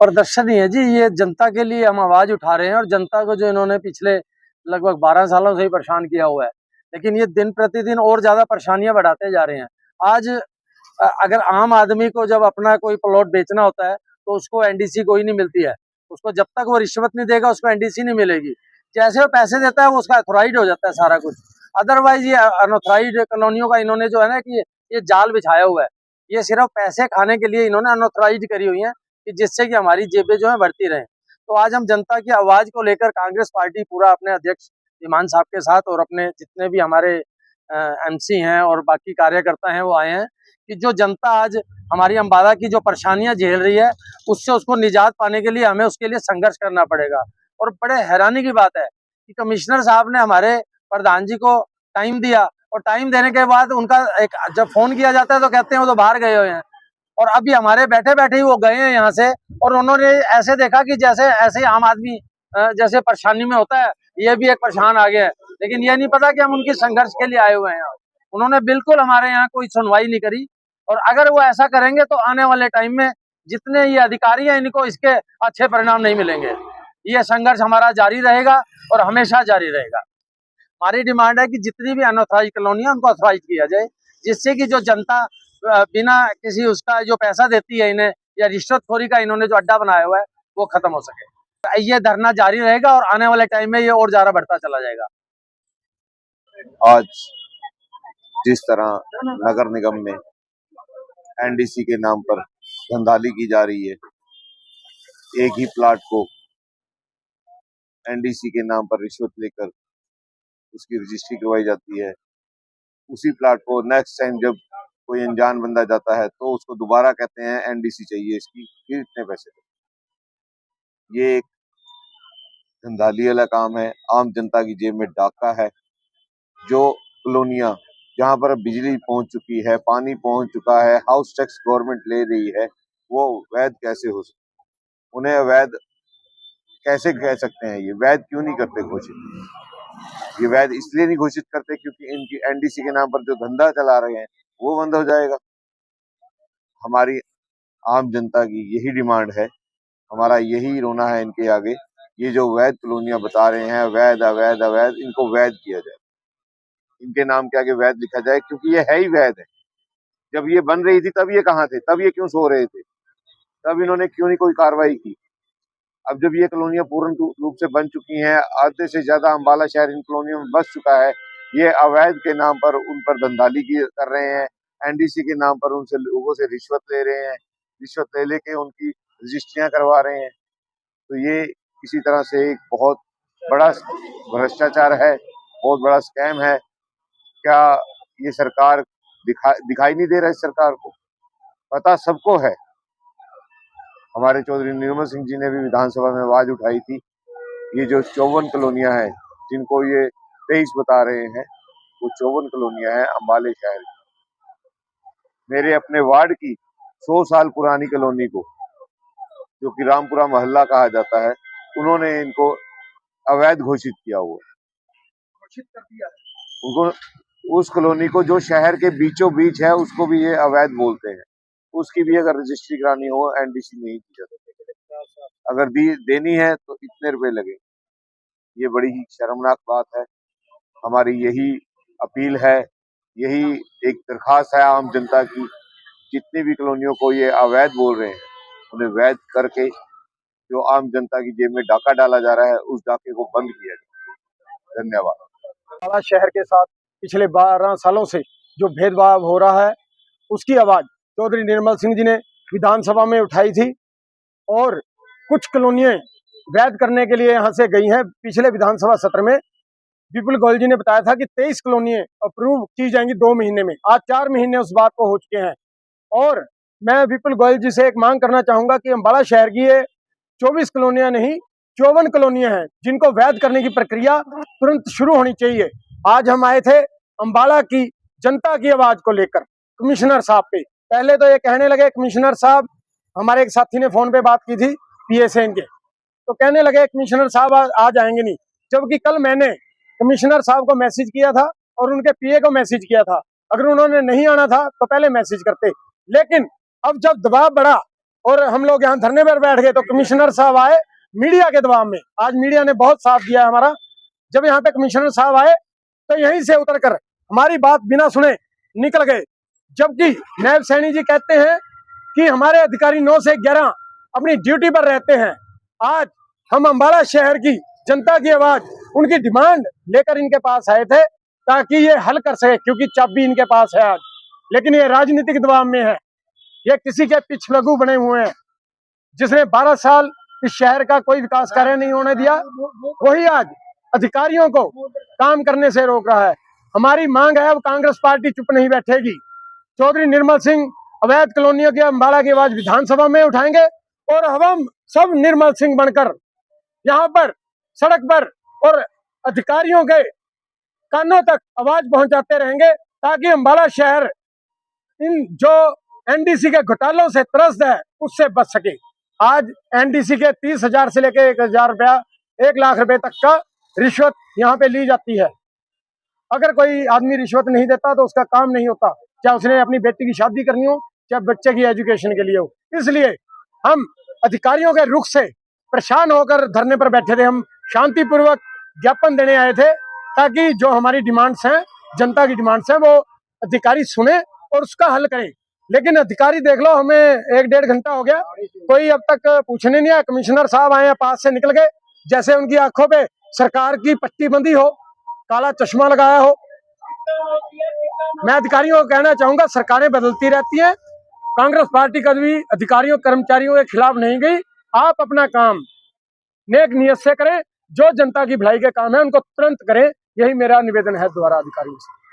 प्रदर्शन ही है जी, ये जनता के लिए हम आवाज उठा रहे हैं और जनता को जो इन्होंने पिछले लगभग 12 सालों से ही परेशान किया हुआ है, लेकिन ये दिन प्रतिदिन और ज्यादा परेशानियां बढ़ाते जा रहे हैं। आज अगर आम आदमी को जब अपना कोई प्लॉट बेचना होता है तो उसको एनडीसी कोई नहीं मिलती है, उसको जब तक वो रिश्वत नहीं देगा उसको एनडीसी नहीं मिलेगी। जैसे वो पैसे देता है वो उसका अथोराइज हो जाता है सारा कुछ। अदरवाइज ये अनऑथराइज्ड कॉलोनियों का इन्होंने जो है ना कि ये जाल बिछाया हुआ है, ये सिर्फ पैसे खाने के लिए इन्होंने अनऑथराइज्ड करी हुई है कि जिससे कि हमारी जेबें जो है बढ़ती रहें। तो आज हम जनता की आवाज को लेकर कांग्रेस पार्टी पूरा अपने अध्यक्ष ईमान साहब के साथ और अपने जितने भी हमारे एमसी हैं और बाकी कार्यकर्ता हैं वो आए हैं कि जो जनता आज हमारी अम्बाला की जो परेशानियां झेल रही है उससे उसको निजात पाने के लिए हमें उसके लिए संघर्ष करना पड़ेगा। और बड़े हैरानी की बात है कि कमिश्नर साहब ने हमारे प्रधान जी को टाइम दिया और टाइम देने के बाद उनका एक जब फोन किया जाता है तो कहते हैं वो तो बाहर गए हुए हैं, और अभी हमारे बैठे बैठे ही वो गए हैं यहाँ से। और उन्होंने ऐसे देखा कि जैसे ऐसे आम आदमी जैसे परेशानी में होता है ये भी एक परेशान आ गया है, लेकिन ये नहीं पता कि हम उनकी संघर्ष के लिए आए हुए हैं। उन्होंने बिल्कुल हमारे यहाँ कोई सुनवाई नहीं करी, और अगर वो ऐसा करेंगे तो आने वाले टाइम में जितने ये अधिकारी हैं इनको इसके अच्छे परिणाम नहीं मिलेंगे। ये संघर्ष हमारा जारी रहेगा और हमेशा जारी रहेगा। हमारी डिमांड है कि जितनी भी अनऑथराइज कॉलोनियां उनको ऑथराइज किया जाए, जिससे कि जो जनता बिना किसी उसका जो पैसा देती है इन्हें या रिश्वतखोरी का इन्होंने जो अड्डा बनाया हुआ है वो खत्म हो सके। ये धरना जारी रहेगा और आने वाले टाइम में ये और ज्यादा बढ़ता चला जाएगा। आज जिस तरह नगर निगम में एनडीसी के नाम पर धंधाली की जा रही है, एक ही प्लाट को एनडीसी के नाम पर रिश्वत लेकर उसकी रजिस्ट्री करवाई जाती है, उसी प्लाट को नेक्स्ट टाइम जब कोई अनजान बंदा जाता है तो उसको दोबारा कहते हैं एनडीसी चाहिए इसकी, फिर इतने पैसे दो। ये एक धंधाली वाला काम है, आम जनता की जेब में डाका है। जो कॉलोनियां जहां पर बिजली पहुंच चुकी है, पानी पहुंच चुका है, हाउस टैक्स गवर्नमेंट ले रही है, वो वैध कैसे हो सकते? उन्हें अवैध कैसे कह सकते हैं? ये वैध क्यों नहीं करते घोषित? ये वैध इसलिए नहीं घोषित करते क्योंकि इनकी एनडीसी के नाम पर जो धंधा चला रहे हैं वो बंद हो जाएगा। हमारी आम जनता की यही डिमांड है, हमारा यही रोना है इनके आगे। ये जो वैध कॉलोनियां बता रहे हैं वैध अवैध अवैध, इनको वैध किया जाए, इनके नाम के आगे वैध लिखा जाए, क्योंकि ये है ही वैध है। जब ये बन रही थी तब ये कहाँ थे? तब ये क्यों सो रहे थे? तब इन्होंने क्यों नहीं कोई कार्रवाई की? अब जब ये कॉलोनियां पूर्ण रूप से बन चुकी हैं, आधे से ज्यादा अम्बाला शहर इन कॉलोनियों में बस चुका है, ये अवैध के नाम पर उन पर धंधाली कर रहे हैं, एनडीसी के नाम पर उनसे लोगों से रिश्वत ले रहे हैं, रिश्वत ले लेके उनकी रजिस्ट्रियां करवा रहे हैं। तो ये किसी तरह से एक बहुत बड़ा भ्रष्टाचार है, बहुत बड़ा स्कैम है। क्या ये सरकार दिखाई नहीं दे रहा है? इस सरकार को पता सबको है। हमारे चौधरी निर्मल सिंह जी ने भी विधानसभा में आवाज उठाई थी। ये जो 54 कॉलोनियां हैं जिनको ये 23 बता रहे हैं, वो 54 कॉलोनियां हैं अम्बाले शहर की। मेरे अपने वार्ड की 100 साल पुरानी कॉलोनी को, जो कि रामपुरा मोहल्ला कहा जाता है, उन्होंने इनको अवैध घोषित किया हुआ है। घोषित कर दिया है उनको। उस कॉलोनी को जो शहर के बीचों बीच है उसको भी ये अवैध बोलते हैं। उसकी भी अगर रजिस्ट्री करानी हो एनडीसी नहीं की जाती, अगर देनी है तो इतने रुपए लगे। ये बड़ी ही शर्मनाक बात है। हमारी यही अपील है, यही एक दरखास्त है आम जनता की, जितनी भी कॉलोनियों को ये अवैध बोल रहे हैं उन्हें वैध करके जो आम जनता की जेब में डाका डाला जा रहा है उस डाके को बंद किया जाए। धन्यवाद। अम्बाला शहर के साथ पिछले 12 सालों से जो भेदभाव हो रहा है उसकी आवाज चौधरी निर्मल सिंह जी ने विधानसभा में उठाई थी, और कुछ कॉलोनियां वैध करने के लिए यहाँ से गई हैं। पिछले विधानसभा सत्र में विपुल गोयल जी ने बताया था कि 23 कॉलोनियां अप्रूव की जाएंगी 2 महीने में। आज 4 महीने उस बात को हो चुके हैं, और मैं विपुल गोयल जी से एक मांग करना चाहूंगा कि अम्बाला शहर की ये 24 कॉलोनियां नहीं 54 कॉलोनियां हैं जिनको वैध करने की प्रक्रिया तुरंत शुरू होनी चाहिए। आज हम आए थे अम्बाला की जनता की आवाज को लेकर कमिश्नर साहब पे। पहले तो ये कहने लगे कमिश्नर साहब, हमारे एक साथी ने फोन पे बात की थी पीएसएन के, तो कहने लगे कमिश्नर साहब आज आएंगे नहीं, जबकि कल मैंने कमिश्नर साहब को मैसेज किया था और उनके पीए को मैसेज किया था। अगर उन्होंने नहीं आना था तो पहले मैसेज करते, लेकिन अब जब दबाव बढ़ा और हम लोग यहाँ धरने पर बैठ गए तो कमिश्नर साहब आए मीडिया के दबाव में। आज मीडिया ने बहुत साथ दिया है हमारा। जब यहाँ पे कमिश्नर साहब आए तो यहीं से उतरकर हमारी बात बिना सुने निकल गए, जबकि नायब सैनी जी कहते हैं कि हमारे अधिकारी 9 से 11 अपनी ड्यूटी पर रहते हैं। आज हम अम्बाला शहर की जनता की आवाज, उनकी डिमांड लेकर इनके पास आए थे ताकि ये हल कर सके, क्योंकि चाबी इनके पास है आज, लेकिन ये राजनीतिक दबाव में है। ये किसी के पिछलगू बने हुए हैं, जिसने 12 साल इस शहर का कोई विकास कार्य नहीं होने दिया, वही आज अधिकारियों को काम करने से रोक रहा है। हमारी मांग है, अब कांग्रेस पार्टी चुप नहीं बैठेगी। चौधरी निर्मल सिंह अवैध कॉलोनियों की अम्बाला की आवाज विधानसभा में उठाएंगे और हम सब निर्मल सिंह बनकर यहाँ पर सड़क पर और अधिकारियों के कानों तक आवाज पहुंचाते रहेंगे, ताकि अम्बाला शहर इन जो एनडीसी के घोटालों से त्रस्त है उससे बच सके। आज एनडीसी के 30,000 से लेकर 1,000 रुपया, 1 लाख रुपए तक का रिश्वत यहाँ पे ली जाती है। अगर कोई आदमी रिश्वत नहीं देता तो उसका काम नहीं होता, चाहे उसने अपनी बेटी की शादी करनी हो, चाहे बच्चे की एजुकेशन के लिए हो। इसलिए हम अधिकारियों के रुख से परेशान होकर धरने पर बैठे थे। हम शांतिपूर्वक ज्ञापन देने आए थे ताकि जो हमारी डिमांड्स हैं, जनता की डिमांड्स हैं, वो अधिकारी सुने और उसका हल करें। लेकिन अधिकारी देख लो, हमें 1-1.5 घंटा हो गया, कोई अब तक पूछने नहीं आया। कमिश्नर साहब आए हैं, पास से निकल गए, जैसे उनकी आंखों पे सरकार की पट्टी बंदी हो, काला चश्मा लगाया हो। मैं अधिकारियों को कहना चाहूंगा, सरकारें बदलती रहती हैं, कांग्रेस पार्टी कभी अधिकारियों कर्मचारियों के खिलाफ नहीं गई। आप अपना काम नेक नियत से करें, जो जनता की भलाई के काम है उनको तुरंत करें, यही मेरा निवेदन है द्वारा अधिकारियों से।